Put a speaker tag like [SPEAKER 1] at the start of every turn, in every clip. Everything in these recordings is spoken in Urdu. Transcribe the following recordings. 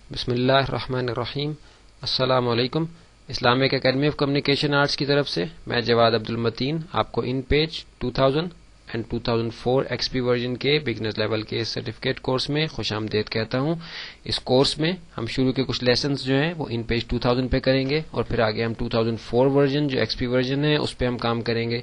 [SPEAKER 1] بسم اللہ الرحمن الرحیم۔ السلام علیکم۔ Islamic academy of communication arts کی طرف سے میں جواد عبدالمتین آپ کو ان پیج 2000 اینڈ 2004 ایکس پی ورژن کے بگنرز لیول کے سرٹیفکیٹ کورس میں خوش آمدید کہتا ہوں۔ اس کورس میں ہم شروع کے کچھ لیسنز جو ہیں وہ ان پیج 2000 پہ کریں گے اور پھر آگے ہم 2004 ورژن جو ایکس پی ورژن ہے اس پہ ہم کام کریں گے۔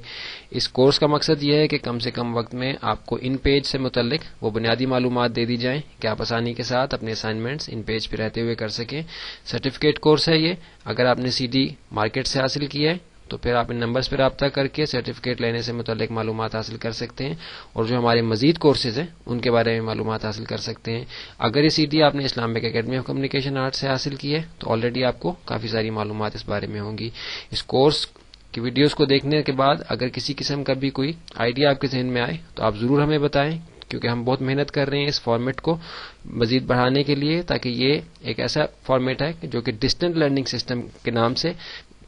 [SPEAKER 1] اس کورس کا مقصد یہ ہے کہ کم سے کم وقت میں آپ کو ان پیج سے متعلق وہ بنیادی معلومات دے دی جائیں کہ آپ آسانی کے ساتھ اپنے اسائنمنٹس ان پیج پہ رہتے ہوئے کر سکیں۔ سرٹیفکیٹ کورس ہے یہ۔ اگر آپ نے سی ڈی مارکیٹ سے حاصل کیا ہے تو پھر آپ ان نمبرز پہ رابطہ کر کے سرٹیفکیٹ لینے سے متعلق معلومات حاصل کر سکتے ہیں، اور جو ہمارے مزید کورسز ہیں ان کے بارے میں معلومات حاصل کر سکتے ہیں۔ اگر یہ سی ڈی آپ نے Islamic academy of communication arts سے حاصل کی ہے تو آلریڈی آپ کو کافی ساری معلومات اس بارے میں ہوں گی۔ اس کورس کی ویڈیوز کو دیکھنے کے بعد اگر کسی قسم کا بھی کوئی آئیڈیا آپ کے ذہن میں آئے تو آپ ضرور ہمیں بتائیں، کیونکہ ہم بہت محنت کر رہے ہیں اس فارمیٹ کو مزید بڑھانے کے لیے، تاکہ یہ ایک ایسا فارمیٹ ہے جو کہ ڈسٹنٹ لرننگ سسٹم کے نام سے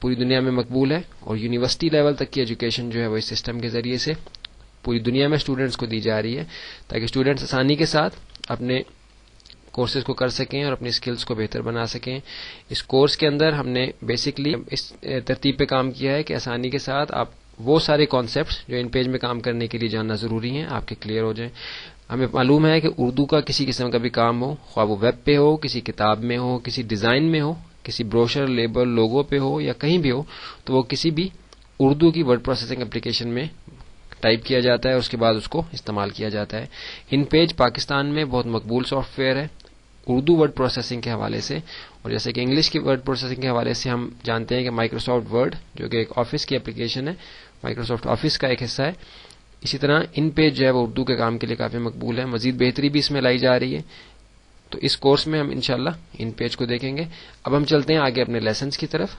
[SPEAKER 1] پوری دنیا میں مقبول ہے، اور یونیورسٹی لیول تک کی ایجوکیشن جو ہے وہ اس سسٹم کے ذریعے سے پوری دنیا میں اسٹوڈنٹس کو دی جا رہی ہے، تاکہ اسٹوڈنٹس آسانی کے ساتھ اپنے کورسز کو کر سکیں اور اپنی اسکلز کو بہتر بنا سکیں۔ اس کورس کے اندر ہم نے بیسکلی اس ترتیب پہ کام کیا ہے کہ آسانی کے ساتھ آپ وہ سارے کانسیپٹس جو ان پیج میں کام کرنے کے لیے جاننا ضروری ہیں آپ کے کلیئر ہو جائیں۔ ہمیں معلوم ہے کہ اردو کا کسی قسم کا بھی کام ہو، خواہ وہ ویب پہ ہو، کسی کتاب میں ہو، کسی ڈیزائن میں ہو، کسی بروشر، لیبل، لوگو پہ ہو یا کہیں بھی ہو، تو وہ کسی بھی اردو کی ورڈ پروسیسنگ اپلیکیشن میں ٹائپ کیا جاتا ہے اور اس کے بعد اس کو استعمال کیا جاتا ہے۔ ان پیج پاکستان میں بہت مقبول سافٹ ویئر ہے اردو ورڈ پروسیسنگ کے حوالے سے، اور جیسے کہ انگلش کی ورڈ پروسیسنگ کے حوالے سے ہم جانتے ہیں کہ مائکروسافٹ ورڈ جو کہ ایک آفس کی اپلیکیشن ہے، مائکروسافٹ آفس کا ایک حصہ ہے، اسی طرح ان پیج جو ہے وہ اردو کے کام کے لیے کافی مقبول ہے۔ مزید بہتری بھی اس میں لائی جا رہی ہے، تو اس کورس میں ہم انشاءاللہ ان پیج کو دیکھیں گے۔ اب ہم چلتے ہیں آگے اپنے لیسنز کی طرف۔